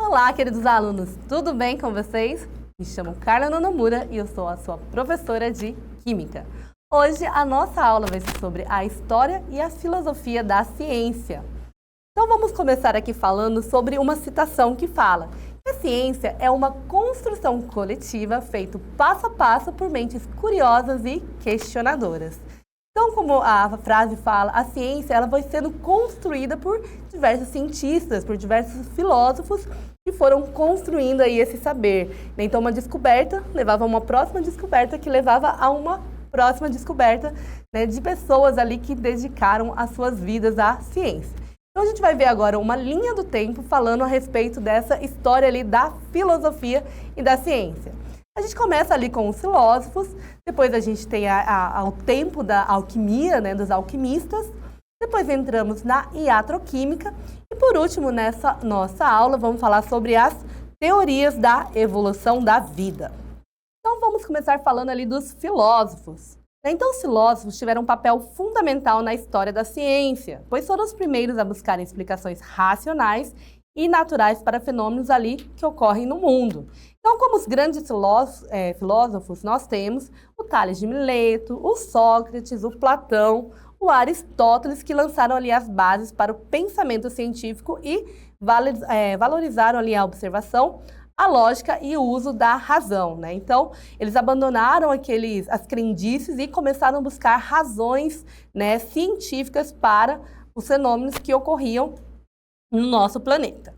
Olá, queridos alunos, tudo bem com vocês? Me chamo Carla Nonomura e eu sou a sua professora de Química. Hoje a nossa aula vai ser sobre a história e a filosofia da ciência. Então vamos começar aqui falando sobre uma citação que fala que a ciência é uma construção coletiva feita passo a passo por mentes curiosas e questionadoras. Então, como a frase fala, a ciência ela vai sendo construída por diversos cientistas, por diversos filósofos que foram construindo aí esse saber. Então, uma descoberta levava a uma próxima descoberta, que levava a uma próxima descoberta, né, de pessoas ali que dedicaram as suas vidas à ciência. Então, a gente vai ver agora uma linha do tempo falando a respeito dessa história ali da filosofia e da ciência. A gente começa ali com os filósofos, depois a gente tem o tempo da alquimia, né, dos alquimistas, depois entramos na iatroquímica e por último nessa nossa aula vamos falar sobre as teorias da evolução da vida. Então vamos começar falando ali dos filósofos. Então os filósofos tiveram um papel fundamental na história da ciência, pois foram os primeiros a buscarem explicações racionais e naturais para fenômenos ali que ocorrem no mundo. Então, como os grandes filósofos, nós temos o Tales de Mileto, o Sócrates, o Platão, o Aristóteles, que lançaram ali as bases para o pensamento científico e valorizaram ali a observação, a lógica e o uso da razão, né? Então, eles abandonaram as crendices e começaram a buscar razões, né, científicas para os fenômenos que ocorriam no nosso planeta.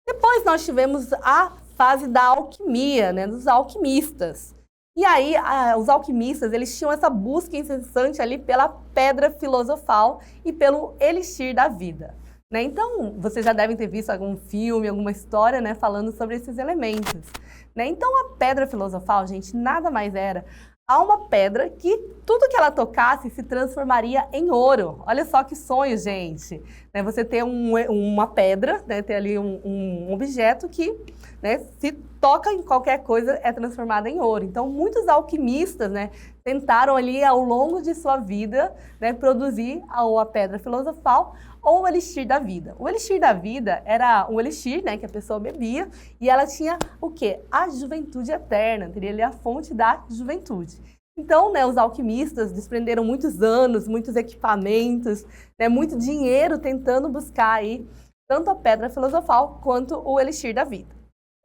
Depois nós tivemos a fase da alquimia, né, dos alquimistas. E aí, os alquimistas, eles tinham essa busca incessante ali pela pedra filosofal e pelo elixir da vida, né? Então, vocês já devem ter visto algum filme, alguma história, né, falando sobre esses elementos, né? Então, a pedra filosofal, gente, nada mais era a uma pedra que tudo que ela tocasse se transformaria em ouro. Olha só que sonho, gente, né? Você ter uma pedra, né, ter ali um objeto que, né, se toca em qualquer coisa é transformada em ouro. Então, muitos alquimistas, né, tentaram ali ao longo de sua vida, né, produzir a pedra filosofal ou o elixir da vida. O elixir da vida era um elixir, né, que a pessoa bebia e ela tinha o quê? A juventude eterna, teria ali a fonte da juventude. Então, né, os alquimistas desprenderam muitos anos, muitos equipamentos, né, muito dinheiro tentando buscar aí tanto a pedra filosofal quanto o elixir da vida.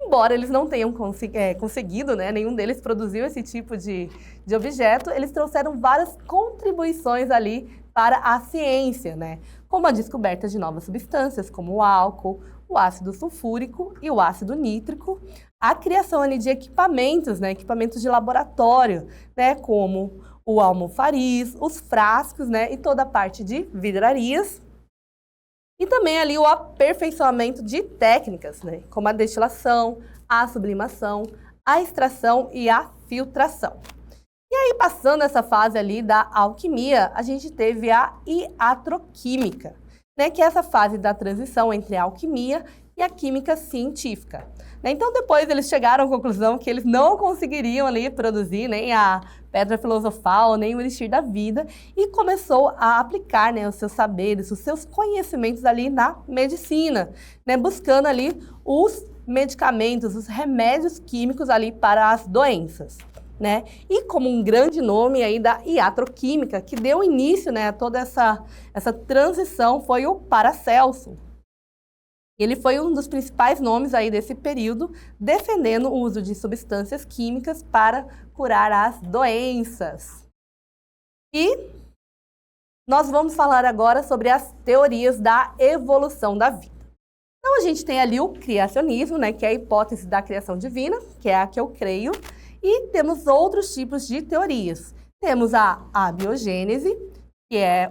Embora eles não tenham conseguido, né, nenhum deles produziu esse tipo de objeto, eles trouxeram várias contribuições ali para a ciência, né, como a descoberta de novas substâncias, como o álcool, o ácido sulfúrico e o ácido nítrico, a criação ali de equipamentos, né, equipamentos de laboratório, né, como o almofariz, os frascos, né, e toda a parte de vidrarias. E também ali o aperfeiçoamento de técnicas, né, como a destilação, a sublimação, a extração e a filtração. E aí, passando essa fase ali da alquimia, a gente teve a iatroquímica, né, que é essa fase da transição entre a alquimia e a química científica. Então, depois eles chegaram à conclusão que eles não conseguiriam ali produzir nem a pedra filosofal, nem o elixir da vida, e começou a aplicar, né, os seus saberes, os seus conhecimentos ali na medicina, né, buscando ali os medicamentos, os remédios químicos ali para as doenças, né? E como um grande nome aí da iatroquímica, que deu início, né, a toda essa transição, foi o Paracelso. Ele foi um dos principais nomes aí desse período, defendendo o uso de substâncias químicas para curar as doenças. E nós vamos falar agora sobre as teorias da evolução da vida. Então, a gente tem ali o criacionismo, né, que é a hipótese da criação divina, que é a que eu creio, e temos outros tipos de teorias. Temos a abiogênese, que é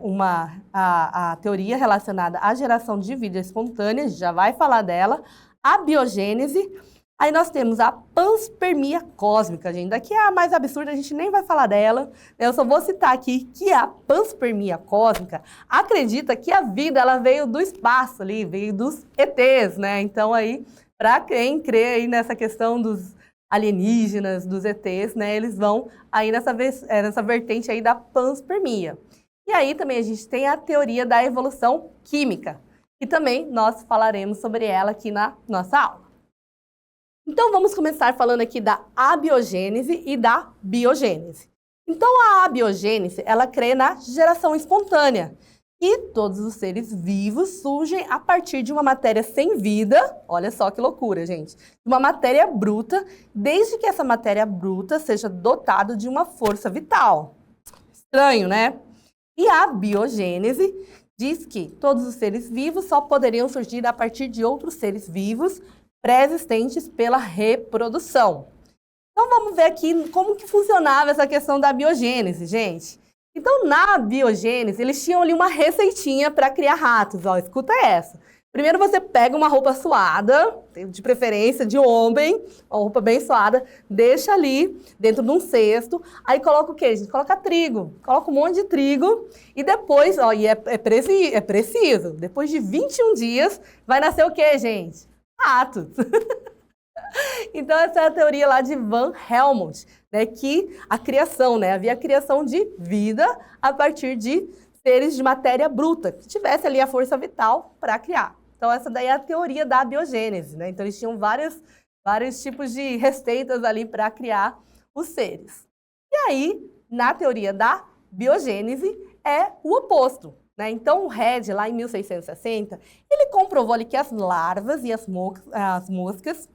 a teoria relacionada à geração de vida espontânea, a gente já vai falar dela, a biogênese. Aí nós temos a panspermia cósmica, gente. Daqui é a mais absurda, a gente nem vai falar dela. Eu só vou citar aqui que a panspermia cósmica acredita que a vida ela veio do espaço ali, veio dos ETs, né? Então aí, para quem crê aí nessa questão dos alienígenas, dos ETs, né? Eles vão aí nessa vertente aí da panspermia. E aí também a gente tem a teoria da evolução química, e também nós falaremos sobre ela aqui na nossa aula. Então, vamos começar falando aqui da abiogênese e da biogênese. Então, a abiogênese, ela crê na geração espontânea. E todos os seres vivos surgem a partir de uma matéria sem vida, olha só que loucura, gente, uma matéria bruta, desde que essa matéria bruta seja dotada de uma força vital. Estranho, né? E a biogênese diz que todos os seres vivos só poderiam surgir a partir de outros seres vivos pré-existentes pela reprodução. Então, vamos ver aqui como que funcionava essa questão da biogênese, gente. Então, na biogênese, eles tinham ali uma receitinha para criar ratos. Ó, escuta essa. Primeiro você pega uma roupa suada, de preferência de homem, uma roupa bem suada, deixa ali dentro de um cesto, aí coloca o quê, gente? Coloca trigo, coloca um monte de trigo e depois, ó, e é preciso, depois de 21 dias vai nascer o quê, gente? Ratos. Então, essa é a teoria lá de Van Helmont, né, que a criação, né, havia a criação de vida a partir de seres de matéria bruta, que tivesse ali a força vital para criar. Então, essa daí é a teoria da biogênese, né? Então, eles tinham vários tipos de receitas ali para criar os seres. E aí, na teoria da biogênese, é o oposto, né? Então, o Redd, lá em 1660, ele comprovou ali que as larvas e as moscas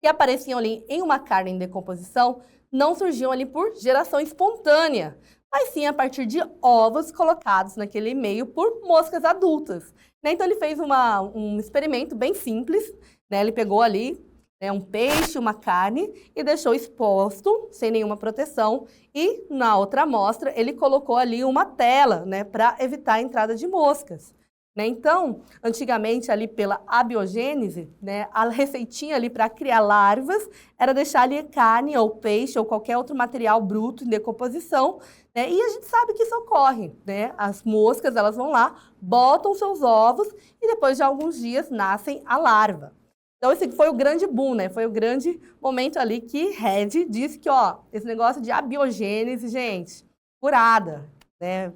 que apareciam ali em uma carne em decomposição não surgiam ali por geração espontânea, mas sim a partir de ovos colocados naquele meio por moscas adultas. Né? Então, ele fez um experimento bem simples, né? Ele pegou ali um peixe, uma carne e deixou exposto, sem nenhuma proteção, e na outra amostra ele colocou ali uma tela, né, para evitar a entrada de moscas. Né? Então, antigamente, ali pela abiogênese, né, a receitinha ali para criar larvas era deixar ali carne ou peixe ou qualquer outro material bruto em decomposição, né? E a gente sabe que isso ocorre, né? As moscas, elas vão lá, botam seus ovos e depois de alguns dias nascem a larva. Então, esse foi o grande boom, né? Foi o grande momento ali que Redd disse que, ó, esse negócio de abiogênese, gente, furada, né?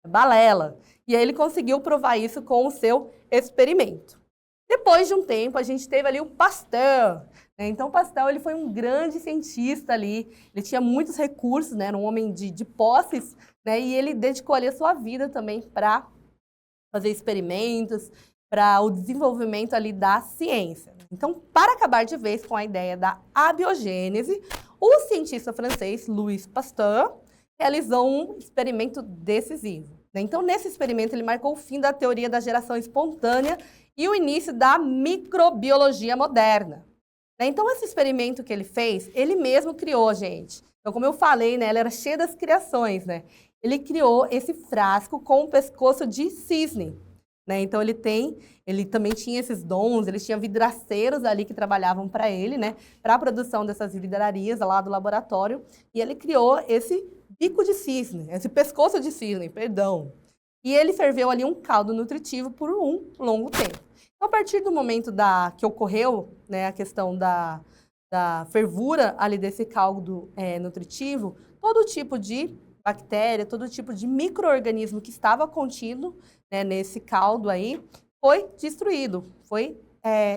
Balela. E aí ele conseguiu provar isso com o seu experimento. Depois de um tempo, a gente teve ali o Pasteur. Né? Então, Pasteur ele foi um grande cientista ali, ele tinha muitos recursos, né? Era um homem de posses, né? E ele dedicou ali a sua vida também para fazer experimentos, para o desenvolvimento ali da ciência. Então, para acabar de vez com a ideia da abiogênese, o cientista francês Louis Pasteur realizou um experimento decisivo. Então, nesse experimento, ele marcou o fim da teoria da geração espontânea e o início da microbiologia moderna. Então, esse experimento que ele fez, ele mesmo criou, gente. Então, como eu falei, né, ele era cheio das criações, né? Ele criou esse frasco com o pescoço de cisne. Né? Então, ele também tinha esses dons, ele tinha vidraceiros ali que trabalhavam para ele, né? Para a produção dessas vidrarias lá do laboratório. E ele criou esse bico de cisne, esse pescoço de cisne, perdão. E ele ferveu ali um caldo nutritivo por um longo tempo. Então, a partir do momento que ocorreu, né, a questão da fervura ali desse caldo nutritivo, todo tipo de bactéria, todo tipo de micro-organismo que estava contido, né, nesse caldo aí, foi destruído, foi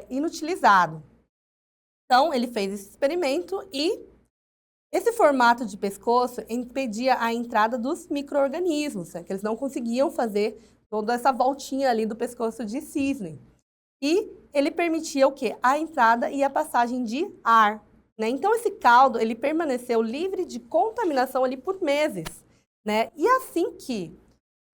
inutilizado. Então, ele fez esse experimento e esse formato de pescoço impedia a entrada dos micro-organismos, né, que eles não conseguiam fazer toda essa voltinha ali do pescoço de cisne. E ele permitia o quê? A entrada e a passagem de ar. Né? Então, esse caldo ele permaneceu livre de contaminação ali por meses. Né? E assim que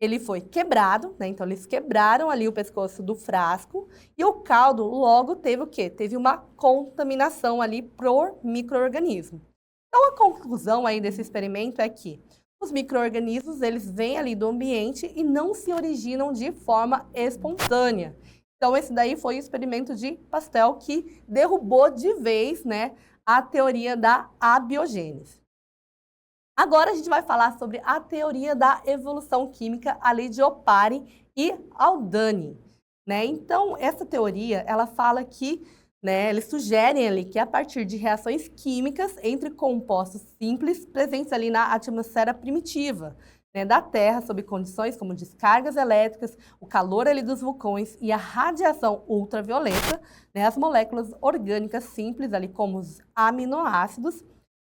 ele foi quebrado, né? Então eles quebraram ali o pescoço do frasco e o caldo logo teve o quê? Teve uma contaminação ali por micro-organismo. Então, a conclusão aí desse experimento é que os micro-organismos, eles vêm ali do ambiente e não se originam de forma espontânea. Então, esse daí foi o experimento de Pasteur que derrubou de vez, né, a teoria da abiogênese. Agora, a gente vai falar sobre a teoria da evolução química ali de Opary e Haldane. Né? Então, essa teoria, ela fala que né, eles sugerem ali que a partir de reações químicas entre compostos simples presentes ali na atmosfera primitiva. né, da Terra sob condições como descargas elétricas, o calor ali dos vulcões e a radiação ultravioleta, né, as moléculas orgânicas simples, ali como os aminoácidos,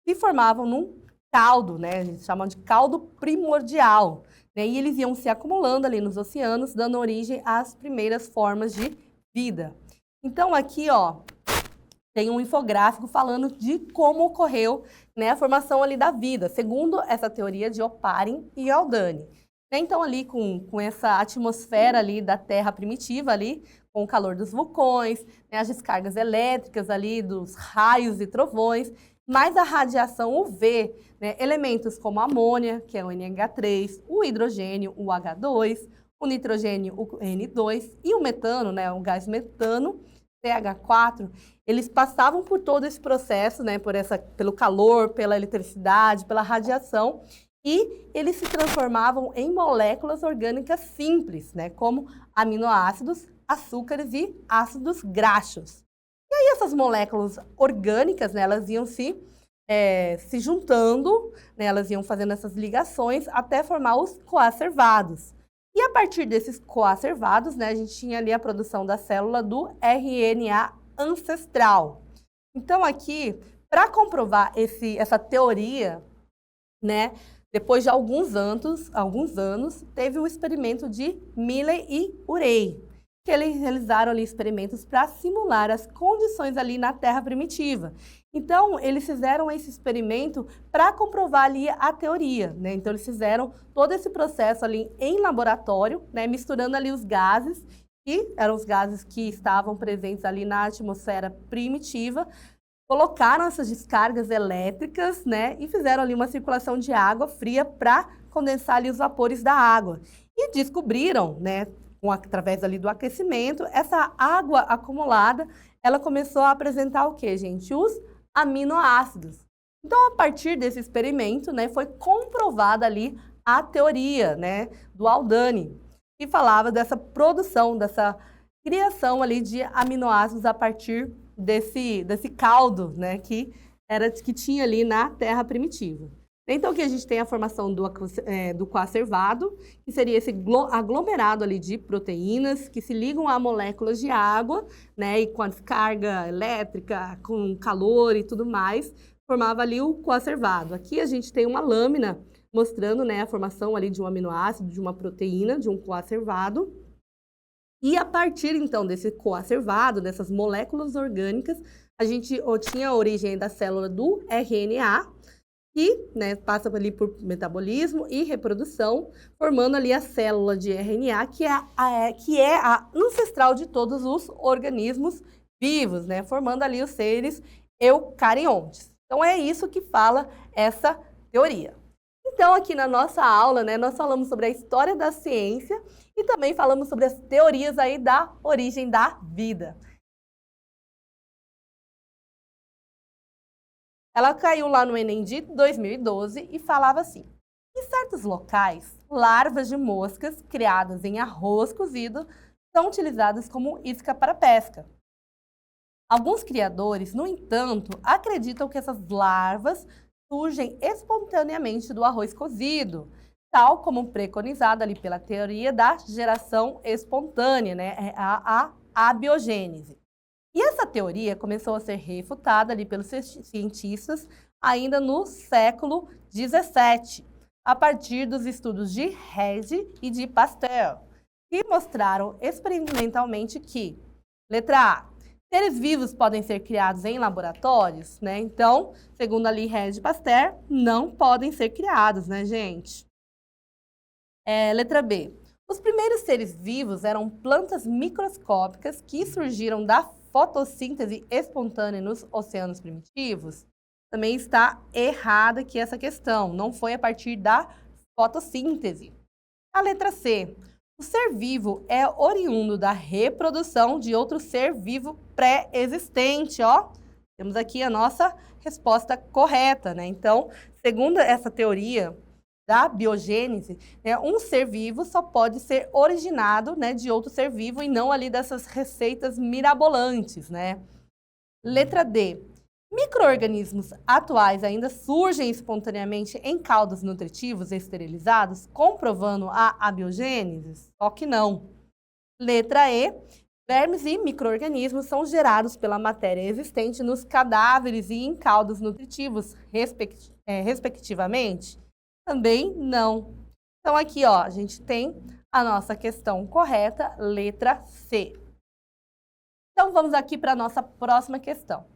se formavam num caldo, né, a gente chama de caldo primordial, né, e eles iam se acumulando ali nos oceanos, dando origem às primeiras formas de vida. Então aqui, ó, tem um infográfico falando de como ocorreu, né, a formação ali da vida, segundo essa teoria de Oparin e Haldane. Então ali com essa atmosfera ali da Terra primitiva ali, com o calor dos vulcões, né, as descargas elétricas ali dos raios e trovões, mais a radiação UV, né, elementos como a amônia, que é o NH3, o hidrogênio, o H2, o nitrogênio, o N2 e o metano, né, o gás metano, CH4, eles passavam por todo esse processo, né, pelo calor, pela eletricidade, pela radiação, e eles se transformavam em moléculas orgânicas simples, né, como aminoácidos, açúcares e ácidos graxos. E aí essas moléculas orgânicas, né, elas iam se juntando, né, elas iam fazendo essas ligações até formar os coacervados. E a partir desses coacervados, né, a gente tinha ali a produção da célula do RNA ancestral. Então aqui, para comprovar essa teoria, né, depois de alguns anos, teve o experimento de Milley e Urey, que eles realizaram ali experimentos para simular as condições ali na Terra primitiva. Então, eles fizeram esse experimento para comprovar ali a teoria, né? Então, eles fizeram todo esse processo ali em laboratório, né, misturando ali os gases, que eram os gases que estavam presentes ali na atmosfera primitiva, colocaram essas descargas elétricas, né, e fizeram ali uma circulação de água fria para condensar ali os vapores da água. E descobriram, né, através ali do aquecimento, essa água acumulada, ela começou a apresentar o quê, gente? Os aminoácidos. Então, a partir desse experimento, né, foi comprovada ali a teoria, né, do Haldane, que falava dessa produção, dessa criação ali de aminoácidos a partir desse caldo, né, que tinha ali na Terra primitiva. Então, aqui a gente tem a formação do coacervado, que seria esse aglomerado ali de proteínas que se ligam a moléculas de água, né, e com a descarga elétrica, com calor e tudo mais, formava ali o coacervado. Aqui a gente tem uma lâmina mostrando, né, a formação ali de um aminoácido, de uma proteína, de um coacervado. E a partir, então, desse coacervado, dessas moléculas orgânicas, a gente tinha a origem da célula do RNA, que, né, passa ali por metabolismo e reprodução, formando ali a célula de RNA, que é a ancestral de todos os organismos vivos, né, formando ali os seres eucariontes. Então, é isso que fala essa teoria. Então, aqui na nossa aula, né, nós falamos sobre a história da ciência e também falamos sobre as teorias aí da origem da vida. Ela caiu lá no Enem de 2012 e falava assim: em certos locais, larvas de moscas criadas em arroz cozido são utilizadas como isca para pesca. Alguns criadores, no entanto, acreditam que essas larvas surgem espontaneamente do arroz cozido, tal como preconizado ali pela teoria da geração espontânea, né, a abiogênese. E essa teoria começou a ser refutada ali pelos cientistas ainda no século XVII, a partir dos estudos de Redi e de Pasteur, que mostraram experimentalmente que, letra A, seres vivos podem ser criados em laboratórios, né? Então, segundo ali Redi e Pasteur, não podem ser criados, né, gente? Letra B, os primeiros seres vivos eram plantas microscópicas que surgiram da fotossíntese espontânea nos oceanos primitivos. Também está errada aqui essa questão, não foi a partir da fotossíntese. A letra C, o ser vivo é oriundo da reprodução de outro ser vivo pré-existente, ó. Temos aqui a nossa resposta correta, né? Então, segundo essa teoria da biogênese, né, um ser vivo só pode ser originado, né, de outro ser vivo e não ali dessas receitas mirabolantes, né? Letra D. Micro-organismos atuais ainda surgem espontaneamente em caldos nutritivos esterilizados, comprovando a abiogênese? Só que não. Letra E. Vermes e micro-organismos são gerados pela matéria existente nos cadáveres e em caldos nutritivos, respectivamente? Também não. Então, aqui, ó, a gente tem a nossa questão correta, letra C. Então, vamos aqui para a nossa próxima questão.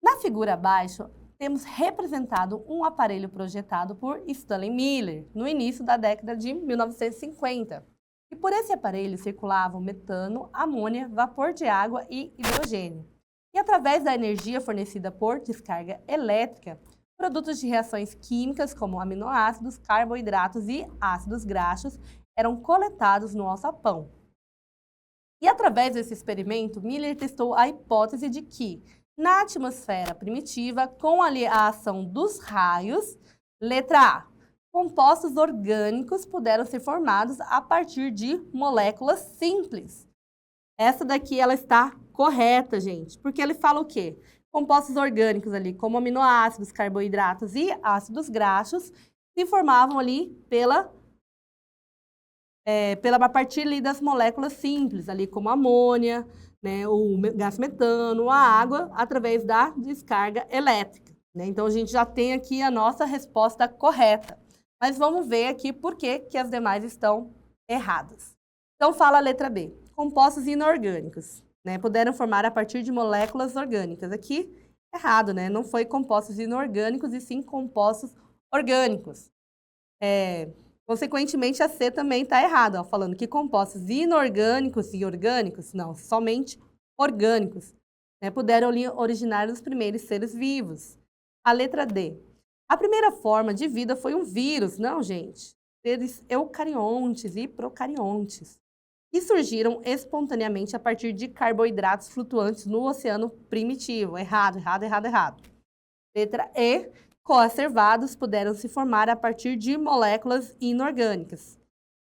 Na figura abaixo, temos representado um aparelho projetado por Stanley Miller, no início da década de 1950. E por esse aparelho circulavam metano, amônia, vapor de água e hidrogênio. E através da energia fornecida por descarga elétrica, produtos de reações químicas como aminoácidos, carboidratos e ácidos graxos eram coletados no alçapão. E através desse experimento, Miller testou a hipótese de que, na atmosfera primitiva, com a ação dos raios, letra A, compostos orgânicos puderam ser formados a partir de moléculas simples. Essa daqui ela está correta, gente, porque ele fala o quê? Compostos orgânicos ali, como aminoácidos, carboidratos e ácidos graxos, se formavam ali a partir ali das moléculas simples, ali como a amônia, né, o gás metano, a água, através da descarga elétrica. Né? Então, a gente já tem aqui a nossa resposta correta. Mas vamos ver aqui por que as demais estão erradas. Então, fala a letra B. Compostos inorgânicos, né, puderam formar a partir de moléculas orgânicas. Aqui, errado, né? Não foi compostos inorgânicos, e sim compostos orgânicos. Consequentemente, a C também está errada, ó, falando que compostos inorgânicos e orgânicos, não, somente orgânicos, né, puderam originar os primeiros seres vivos. A letra D. A primeira forma de vida foi um vírus, não, gente, seres eucariontes e procariontes, que surgiram espontaneamente a partir de carboidratos flutuantes no oceano primitivo. Errado, errado, errado, errado. Letra E. Coacervados puderam se formar a partir de moléculas inorgânicas.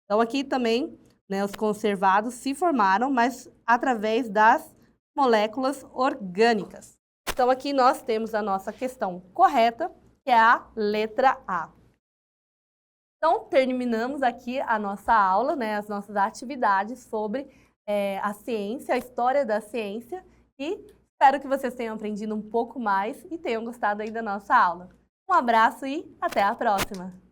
Então, aqui também, né, os conservados se formaram, mas através das moléculas orgânicas. Então, aqui nós temos a nossa questão correta, que é a letra A. Então, terminamos aqui a nossa aula, né, as nossas atividades sobre a ciência, a história da ciência, e espero que vocês tenham aprendido um pouco mais e tenham gostado aí da nossa aula. Um abraço e até a próxima!